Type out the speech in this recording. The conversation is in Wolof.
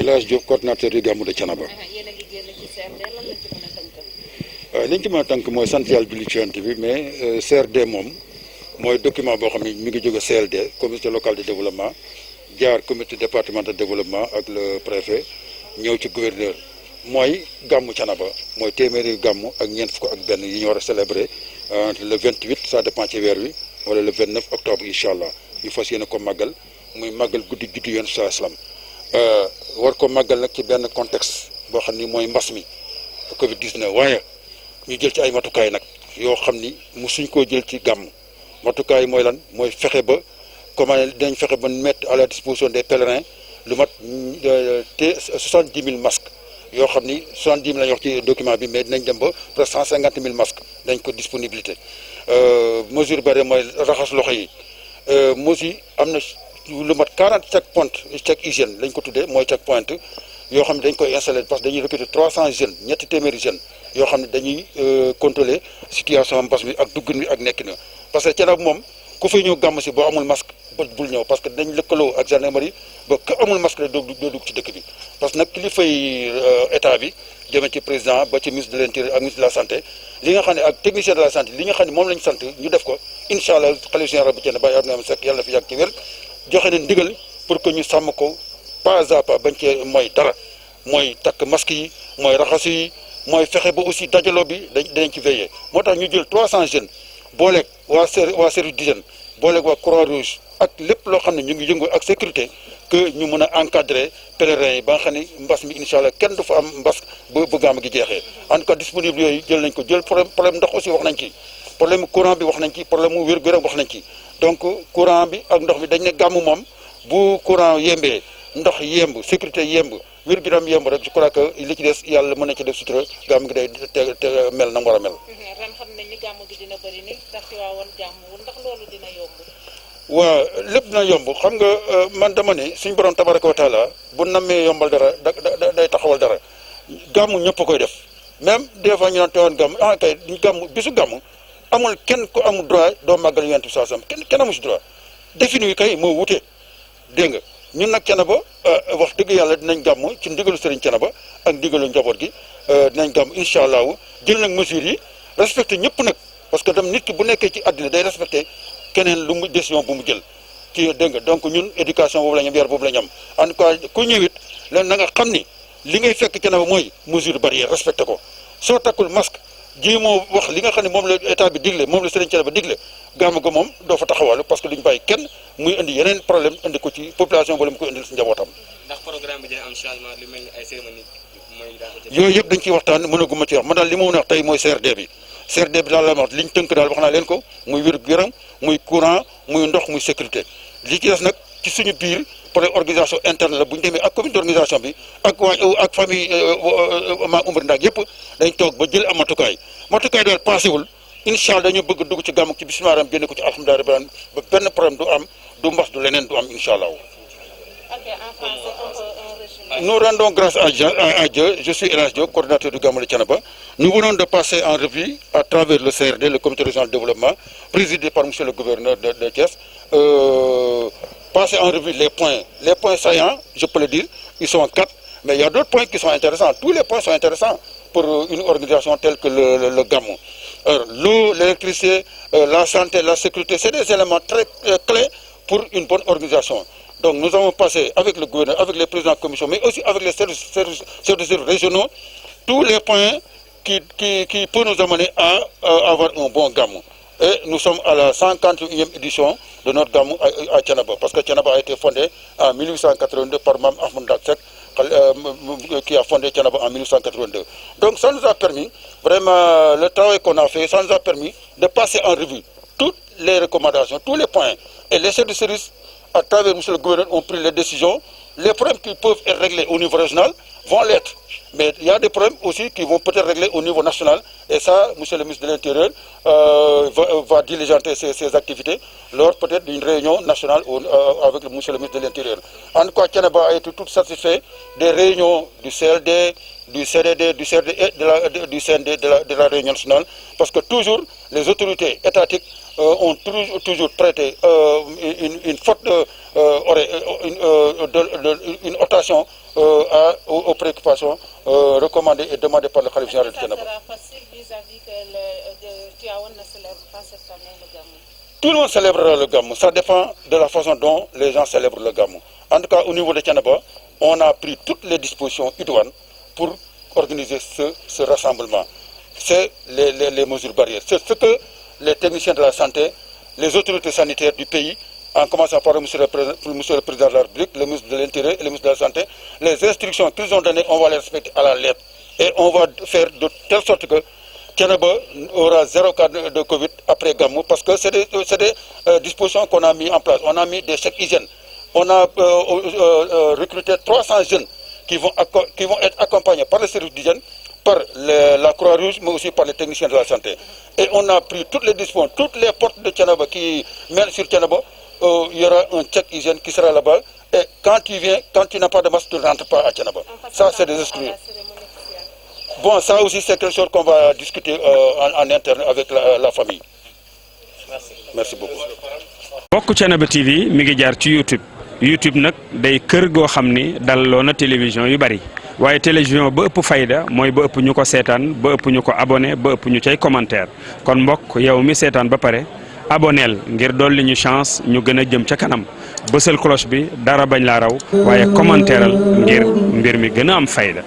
El Hadj Diop coordinateur du Gamou de Thiénaba. yéen a ngi génn ci CRD lan lañ ci mën a tënk. li ñu ci mën a tënk mooy sant yàlla julli ci Yonent bi mais CRD moom mooy document boo xam ne mi ngi jóge CLD comité local de développement jaar comité départemental de développement ak le préfet ñëw ci gouverneur mooy gàmmu Thiénaba mooy téeméeri gàmmu ak ñeent fukk ak benn yi ñu war a célébrer le 28 ça dépend ci weer wi wala le 29 octobre incha allah ñu fas yéene ko màggal muy màggal guddi juddu Yonent bi salaam war ko màggal nag ci benn contexte boo xam ni mooy mbas mi Covid 19 waaye ñu jël ci ay matukaay nag yoo xam ni musuñ koo jël ci gàmm matukaay mooy lan mooy fexe ba comment dinañ fexe ba mettre à la disposition des pèlerins lu mat 70 000 masques yoo xam ni 70 000 la ñu wax ci document bi mais dinañ dem ba presque 150 000 masques dañ ko disponibilité mesure bare mooy raxas loxo yi mesure am na lu mat 40 check hygiène lañ ko tuddee mooy check point yoo xam ne dañ koy installé parce que dañuy recruter 300 jeunes ñetti téeméeri jeunes yoo xam ne dañuy contrôler situation mbas mi ak dugg mi ak nekk na parce que Thiénaba moom ku fay ñëw gàmm si boo amul masque bul ñëw parce que dañ lëkkaloo ak gendarmerie ba ku amul masque rek doo dugg ci dëkk bi parce que nag kilifay état bi jëmee ci président ba ci ministre de l'intérieur ak ministre de la santé li nga xam ne ak technicien de la santé li nga xam ne moom lañu sant ñu def ko incha allah xalifa général bu Thiénaba Baye Abdoulaye Seck yàlla na fi yàgg ci wér joxe leen ndigal pour que ñu sàmm ko pas à pas bañ cee mooy dara mooy takk masque yi mooy raxasu yi mooy fexe ba aussi dajaloo bi danañ ci veiller moo tax ñu jël 300 jeunes booleeg waa service d'hygiène booleeg waa Croix-Rouge ak lépp loo xam ne ñu ngi yëngu ak sécurité que ñu mën a encadrer pèlerins yi ba nga xam ne mbas mi incha allah kenn du fa am mbas ba gàmm gi jeexee en tout cas disponible yooyu jël nañ ko jël problème ndox aussi wax nañ ci problème courant bi wax nañ ci problème mu wér-gu-yaram wax nañ ci donc courant bi ak ndox bi dañ ne gàmm moom bu courant yembee ndox yemb sécurité yemb wér-gu-yaram yemb rek je crois que li ci des yàlla mën na ci def sutura gàmm gi day te mel na mu war a mel. ren xam nañ ni gàmm gi dina bëri ni ndax ci waa woon gàmm ndax loolu dina yomb. waaw lépp dina yomb xam nga man dama ne suñu borom tabaraka wa taala bu nammee yombal dara day taxawal dara gàmm ñëpp koy def même des fois ñu naan teewoon gàmm kay gàmm bisu gàmm amul kenn ku amul droit doo màggal Yonent bi sallallahu alayhi wasallam kenn amu si droit défini wi kay moo wute dégg nga ñun nag Thiénaba wax dëgg yàlla dinañ gàmm ci ndigalu Serigne Thiénaba ak ndigalu njaboot gi dinañ gàmm incha allahu jël nag mesures yi respecté ñëpp nag parce que tam nit ki bu nekkee ci àddina day respecté keneen lu mu décision bu mu jël ci dégg nga donc ñun éducation boobu la ñu am yar boobu la ñu am en tout cas ku ñëwit leen na nga xam ni li ngay fekk Thiénaba mooy mesure barrière respecté ko soo takkul masque ji moo wax li nga xam ne moom la état bi digle moom la Serigne Thiénaba digle gàmm ga moom doo fa taxawal parce que duñu bàyyi kenn muy indi yeneen problème indi ko ci population wala mu koy indil si njabootam. ndax programme bi dina am changement lu mel ni ay cérémonie mooy yooyu yëpp dañ ciy waxtaan mënaguma ci wax man daal li ma mën a wax tey mooy CRD bi daal la ma wax li ñu tënk daal wax naa leen ko muy wér-gu-yaram muy courant muy ndox muy sécurité li ci des nag ci suñu biir pour organisation interne la bu ñu demee ak comité d'organisation bi ak famille maa Umar Ndak yëpp dañ toog ba jël am matukaay daal passé wul incha allah dañu bëgg dugg ci gàmm ci bismillah ram génne ko ci alhamdulilah rabbil alamin ba benn problème du am du mbas du leneen du am incha allah. Nous rendons grâce à Dieu. Je suis El Hadj Diop, coordinateur du Gamou de Thiénaba. Nous venons de passer en revue à travers le CRD, le comité régional de développement, présidé par monsieur le gouverneur de Thiès, passer en revue les points saillants, je peux le dire, ils sont 4, mais il y a d'autres points qui sont intéressants. Tous les points sont intéressants pour une organisation telle que le Gamou. L'eau, l'électricité, la santé, la sécurité, c'est des éléments très clés pour une bonne organisation. Donc nous avons passé avec le gouverneur, avec les présidents de commission, mais aussi avec les services régionaux, tous les points qui peuvent nous amener à avoir un bon Gamou. Et nous sommes à la 151e édition de notre Gamou à Thiénaba, parce que Thiénaba a été fondé en 1882 par Mme Ahmed Daksek, qui a fondé Thiénaba en 1882. Donc ça nous a permis, vraiment, le travail qu'on a fait, ça nous a permis de passer en revue toutes les recommandations, tous les points. Et les chefs de service, à travers M. le gouverneur, ont pris les décisions. Les problèmes qui peuvent être réglés au niveau régional vont l'être. Mais il y a des problèmes aussi qui vont peut-être régler au niveau national. Et ça, M. le ministre de l'Intérieur va diligenter ses activités lors peut-être d'une réunion nationale avec M. le ministre de l'Intérieur. En tout cas, Thiénaba a été tout satisfait des réunions du CLD, du CDD, du CRD et du CND de la réunion nationale. Parce que toujours, les autorités étatiques ont toujours prêté une forte une rotation aux préoccupations recommandées et demandées par le Khalife général de Thiénaba. Ça sera facile vis-à-vis que Tivaouane ne célèbre pas cette année le Gamou. Tout le monde célébrera le Gamou. Ça dépend de la façon dont les gens célèbrent le Gamou. En tout cas, au niveau de Thiénaba, on a pris toutes les dispositions idoines pour organiser ce rassemblement. C'est les mesures barrières. C'est ce que les techniciens de la santé, les autorités sanitaires du pays, en commençant par monsieur le Président de la République, le ministre de l'Intérieur et le ministre de la Santé, les instructions qu'ils ont données, on va les respecter à la lettre. Et on va faire de telle sorte que Thiénaba aura 0 cas de Covid après Gamou, parce que c'est des dispositions qu'on a mis en place. On a mis des chèques hygiène. On a recruté 300 jeunes qui vont être accompagnés par le service d'hygiène, par la Croix-Rouge, mais aussi par les techniciens de la santé. Et on a pris toutes les dispositions, toutes les portes de Thiénaba qui mènent sur Thiénaba, il y aura un check hygiène qui sera là-bas. Et quand tu viens, quand tu n'as pas de masque, tu ne rentres pas à Thiénaba. Ça, c'est des exclus. Bon, ça aussi, c'est quelque chose qu'on va discuter en interne avec la famille. Merci beaucoup. Bokk Thiénaba TV mi ngi jaar ci YouTube nag day kër goo xam ni dalloo na télévision yu bari waaye télévision ba ëpp fayda mooy ba ëpp ñu ko seetaan ba ëpp ñu ko abonné ba ëpp ñu cay commentaire kon mbokk yow mi seetaan ba pare aboneel ngir dolli ñu chance ñu gën a jëm ca kanam bësal cloche bi dara bañ laa raw waaye commentéeral ngir mbir mi gën a am fayda.